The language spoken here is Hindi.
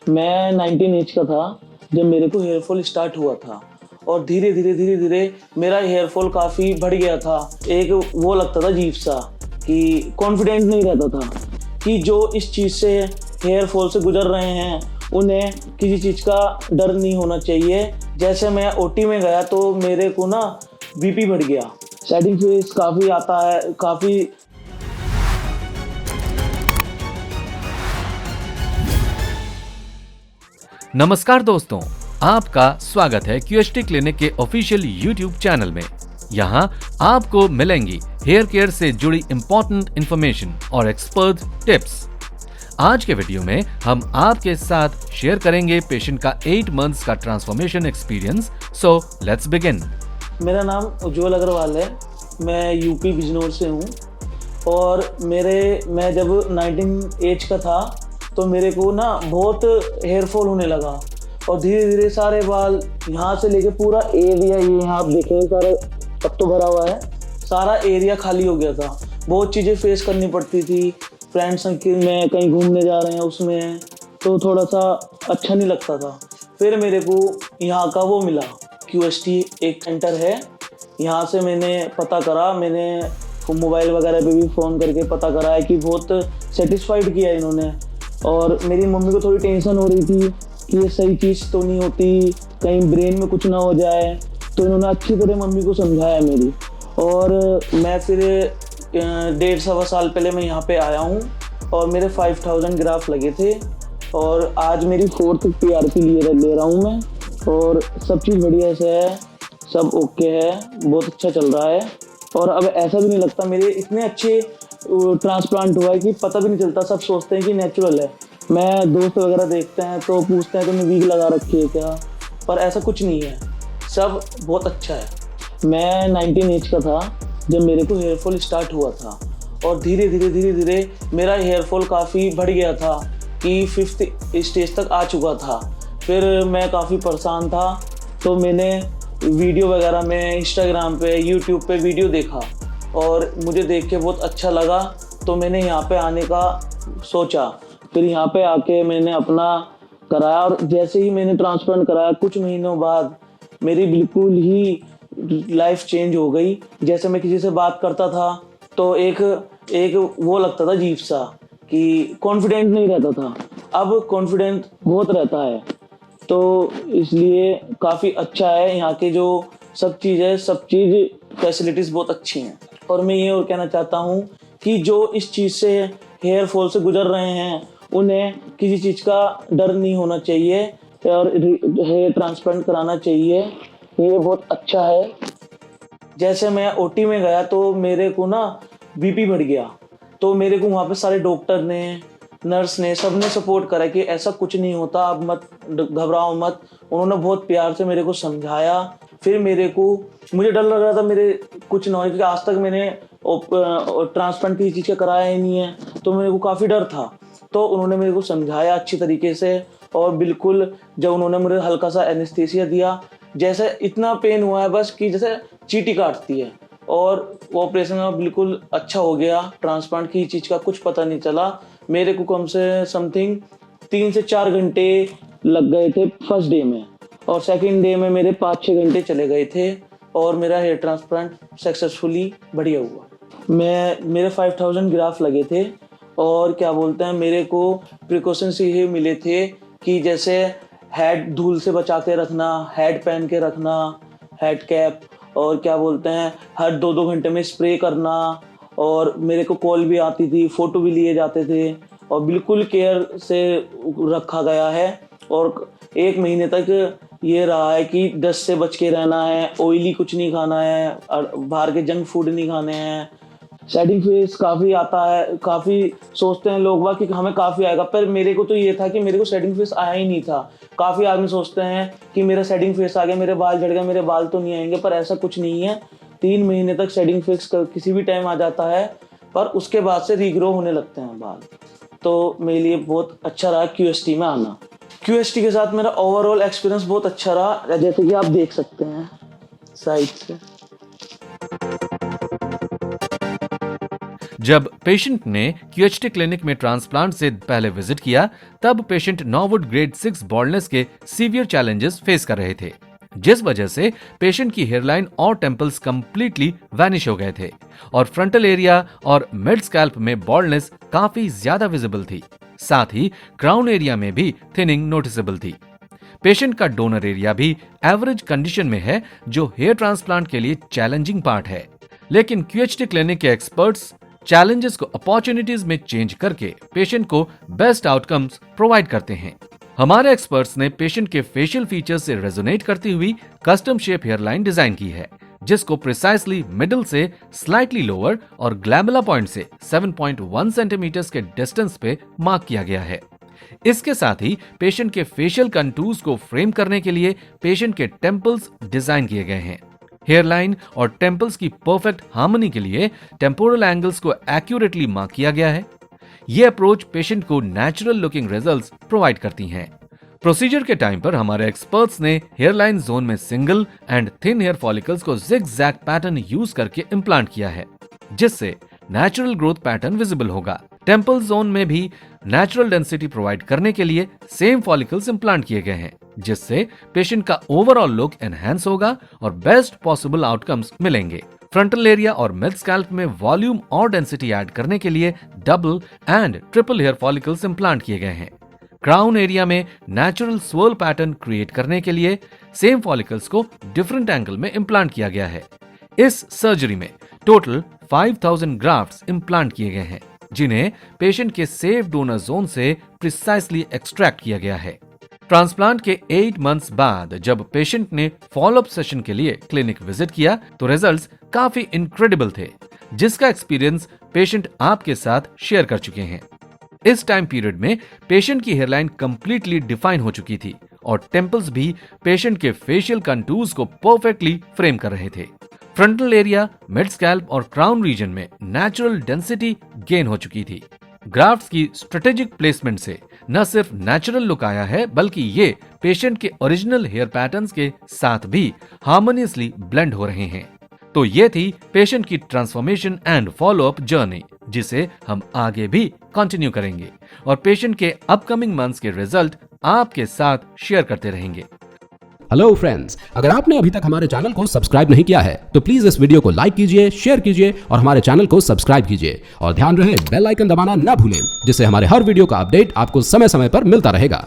मैं 19 एज का था जब मेरे को हेयर फॉल स्टार्ट हुआ था और धीरे धीरे मेरा हेयर फॉल काफ़ी बढ़ गया था। एक वो लगता था अजीब सा कि कॉन्फिडेंट नहीं रहता था कि जो इस चीज़ से हेयर फॉल से गुजर रहे हैं उन्हें किसी चीज़ का डर नहीं होना चाहिए। जैसे मैं ओटी में गया तो मेरे को ना बीपी बढ़ गया, सैडिंग फेस काफ़ी आता है, काफ़ी। नमस्कार दोस्तों, आपका स्वागत है क्यूएसटी क्लिनिक के ऑफिशियल यूट्यूब चैनल में। यहाँ आपको मिलेंगी हेयर केयर से जुड़ी इंपॉर्टेंट इंफॉर्मेशन और एक्सपर्ट टिप्स। आज के वीडियो में हम आपके साथ शेयर करेंगे पेशेंट का 8 मंथ्स का transformation experience. So let's begin. मेरा नाम उज्जवल अग्रवाल है, मैं यूपी बिजनौर से हूँ और मैं जब 19 एज का था तो मेरे को ना बहुत हेयर फॉल होने लगा और धीरे धीरे सारे बाल यहाँ से लेके पूरा एरिया, ये यहाँ आप देखेंगे सारा अब तो भरा हुआ है, सारा एरिया खाली हो गया था। बहुत चीज़ें फेस करनी पड़ती थी, फ्रेंड सर्किल में कहीं घूमने जा रहे हैं उसमें तो थोड़ा सा अच्छा नहीं लगता था। फिर मेरे को यहाँ का वो मिला, क्यूएसटी एक सेंटर है, यहाँ से मैंने पता करा, मैंने मोबाइल वगैरह पे भी फ़ोन करके पता करा है कि बहुत सेटिस्फाइड किया इन्होंने। और मेरी मम्मी को थोड़ी टेंशन हो रही थी कि ये सही चीज़ तो नहीं होती, कहीं ब्रेन में कुछ ना हो जाए, तो इन्होंने अच्छी तरह मम्मी को समझाया मेरी। और मैं फिर 1.5 साल पहले मैं यहाँ पे आया हूँ और मेरे 5000 ग्राफ लगे थे और आज मेरी 4th PRP ले रहा हूँ मैं और सब चीज़ बढ़िया से है, सब ओके है, बहुत अच्छा चल रहा है। और अब ऐसा भी नहीं लगता मेरे इतने अच्छे ट्रांसप्लांट हुआ है कि पता भी नहीं चलता, सब सोचते हैं कि नेचुरल है। मैं दोस्त वगैरह देखते हैं तो पूछते हैं तुमने वीक लगा रखी है क्या, पर ऐसा कुछ नहीं है, सब बहुत अच्छा है। मैं 19 एज का था जब मेरे को हेयर फॉल स्टार्ट हुआ था और धीरे धीरे मेरा हेयर फॉल काफ़ी बढ़ गया था कि 5th स्टेज तक आ चुका था। फिर मैं काफ़ी परेशान था तो मैंने वीडियो वगैरह में इंस्टाग्राम पे यूट्यूब पे वीडियो देखा और मुझे देख के बहुत अच्छा लगा तो मैंने यहाँ पे आने का सोचा। फिर यहाँ पे आके मैंने अपना कराया और जैसे ही मैंने ट्रांसप्लांट कराया कुछ महीनों बाद मेरी बिल्कुल ही लाइफ चेंज हो गई। जैसे मैं किसी से बात करता था तो एक वो लगता था अजीब सा कि कॉन्फिडेंट नहीं रहता था, अब कॉन्फिडेंट बहुत रहता है। तो इसलिए काफ़ी अच्छा है यहाँ के जो सब चीज़ फैसिलिटीज़ बहुत अच्छी हैं। और मैं ये और कहना चाहता हूँ कि जो इस चीज़ से हेयर फॉल से गुजर रहे हैं उन्हें किसी चीज़ का डर नहीं होना चाहिए और हेयर ट्रांसप्लांट कराना चाहिए, ये बहुत अच्छा है। जैसे मैं ओटी में गया तो मेरे को ना बीपी बढ़ गया तो मेरे को वहाँ पे सारे डॉक्टर ने, नर्स ने, सब ने सपोर्ट करा कि ऐसा कुछ नहीं होता, अब मत घबराओ मत। उन्होंने बहुत प्यार से मेरे को समझाया। फिर मुझे डर लग रहा था मेरे कुछ ना हो, क्योंकि आज तक मैंने ट्रांसप्लांट किसी चीज़ का कराया ही नहीं है तो मेरे को काफ़ी डर था। तो उन्होंने मेरे को समझाया अच्छी तरीके से और बिल्कुल जब उन्होंने मुझे हल्का सा एनेस्थीसिया दिया, जैसे इतना पेन हुआ है बस कि जैसे चींटी काटती है, और ऑपरेशन में बिल्कुल अच्छा हो गया। ट्रांसप्लांट की चीज़ का कुछ पता नहीं चला, मेरे को कम से समथिंग 3 से 4 घंटे लग गए थे फर्स्ट डे में और सेकंड डे में मेरे 5-6 घंटे चले गए थे और मेरा हेयर ट्रांसप्लांट सक्सेसफुली बढ़िया हुआ। मेरे 5000 ग्राफ लगे थे और क्या बोलते हैं, मेरे को प्रिकॉशंस ये मिले थे कि जैसे हेड धूल से बचा के रखना, हेड पहन के रखना, हेड कैप, और क्या बोलते हैं हर 2-2 घंटे में स्प्रे करना। और मेरे को कॉल भी आती थी, फ़ोटो भी लिए जाते थे और बिल्कुल केयर से रखा गया है। और 1 महीने तक ये रहा है कि डस्ट से बच के रहना है, ऑयली कुछ नहीं खाना है और बाहर के जंक फूड नहीं खाने हैं। सैडिंग फेस काफ़ी आता है, काफ़ी सोचते हैं लोग कि हमें काफ़ी आएगा, पर मेरे को तो ये था कि मेरे को सैडिंग फेस आया ही नहीं था। काफ़ी आदमी सोचते हैं कि मेरा सैडिंग फेस आ गया, मेरे बाल झड़ गए, मेरे बाल तो नहीं आएंगे, पर ऐसा कुछ नहीं है। 3 महीने तक सैडिंग फेस किसी भी टाइम आ जाता है, पर उसके बाद से रीग्रो होने लगते हैं बाल। तो मेरे लिए बहुत अच्छा रहा क्यूएसटी में आना। क्यूएसटी के साथ मेरा ओवरऑल एक्सपीरियंस बहुत अच्छा रहा, जैसे कि आप देख सकते हैं साइड से। जब पेशेंट ने क्यूएचटी क्लिनिक में ट्रांसप्लांट से पहले विजिट किया, तब पेशेंट नॉर्वुड ग्रेड 6 बॉल्डनेस के सीवियर चैलेंजेस फेस कर रहे थे, जिस वजह से पेशेंट की हेयरलाइन और टेम्पल्स कंप्लीटली वैनिश हो गए थे और फ्रंटल एरिया और मिड स्कैल्प में बॉल्डनेस काफी ज्यादा विजिबल थी। साथ ही क्राउन एरिया में भी थिनिंग नोटिसेबल थी। पेशेंट का डोनर एरिया भी एवरेज कंडीशन में है, जो हेयर ट्रांसप्लांट के लिए चैलेंजिंग पार्ट है। लेकिन क्यूएचटी क्लिनिक के एक्सपर्ट्स चैलेंजेस को अपॉर्चुनिटीज में चेंज करके पेशेंट को बेस्ट आउटकम्स प्रोवाइड करते हैं। हमारे एक्सपर्ट्स ने पेशेंट के फेशियल फीचर्स से रेजोनेट करती हुई कस्टम शेप हेयरलाइन डिजाइन की है, जिसको प्रिसाइसली मिडिल से स्लाइटली लोअर और ग्लैमेला पॉइंट से 7.1 सेंटीमीटर्स के डिस्टेंस पे मार्क किया गया है। इसके साथ ही पेशेंट के फेशियल कंटूर्स को फ्रेम करने के लिए पेशेंट के टेम्पल्स डिजाइन किए गए हैं। हेयरलाइन और टेम्पल्स की परफेक्ट हार्मनी के लिए टेम्पोरल एंगल्स को एक्यूरेटली मार्क किया गया है। यह अप्रोच पेशेंट को नेचुरल लुकिंग रिजल्ट्स प्रोवाइड करती हैं। प्रोसीजर के टाइम पर हमारे एक्सपर्ट्स ने हेयरलाइन जोन में single and thin hair follicles को जिग-जैग पैटर्न यूज करके इम्प्लांट किया है, जिससे नेचुरल ग्रोथ पैटर्न विजिबल होगा। टेम्पल जोन में भी नेचुरल डेंसिटी प्रोवाइड करने के लिए सेम फॉलिकल्स इम्प्लांट किए गए हैं, जिससे पेशेंट का ओवरऑल लुक एनहांस होगा और बेस्ट पॉसिबल आउटकम्स मिलेंगे। फ्रंटल एरिया और मिड स्कैल्प में वॉल्यूम और डेंसिटी ऐड करने के लिए double and triple hair follicles implant किए गए हैं। क्राउन एरिया में नेचुरल स्वर्ल पैटर्न क्रिएट करने के लिए सेम फॉलिकल्स को डिफरेंट एंगल में इम्प्लांट किया गया है। इस सर्जरी में टोटल 5000 ग्राफ्ट्स इम्प्लांट किए गए हैं, जिन्हें पेशेंट के सेफ डोनर जोन से प्रिसाइसली एक्सट्रैक्ट किया गया है। ट्रांसप्लांट के 8 मंथ्स बाद जब पेशेंट ने फॉलोअप सेशन के लिए क्लिनिक विजिट किया, तो रिजल्ट्स काफी इनक्रेडिबल थे, जिसका एक्सपीरियंस पेशेंट आपके साथ शेयर कर चुके हैं। इस टाइम पीरियड में पेशेंट की हेयरलाइन कंप्लीटली डिफाइन हो चुकी थी और टेम्पल्स भी पेशेंट के फेशियल कंटूर्स को परफेक्टली फ्रेम कर रहे थे। फ्रंटल एरिया, मिड स्कैल्प और क्राउन रीजन में नेचुरल डेंसिटी गेन हो चुकी थी। ग्राफ्ट्स की स्ट्रेटेजिक प्लेसमेंट से न सिर्फ नेचुरल लुक आया है, बल्कि ये पेशेंट के ओरिजिनल हेयर पैटर्न्स के साथ भी हार्मोनियसली ब्लेंड हो रहे हैं। तो ये थी पेशेंट की ट्रांसफॉर्मेशन एंड फॉलोअप जर्नी, जिसे हम आगे भी कंटिन्यू करेंगे और पेशेंट के अपकमिंग मंथ्स के रिजल्ट आपके साथ शेयर करते रहेंगे। हेलो फ्रेंड्स, अगर आपने अभी तक हमारे चैनल को सब्सक्राइब नहीं किया है तो प्लीज इस वीडियो को लाइक कीजिए, शेयर कीजिए और हमारे चैनल को सब्सक्राइब कीजिए और ध्यान रहे बेल आइकन दबाना ना भूलें, जिससे हमारे हर वीडियो का अपडेट आपको समय समय पर मिलता रहेगा।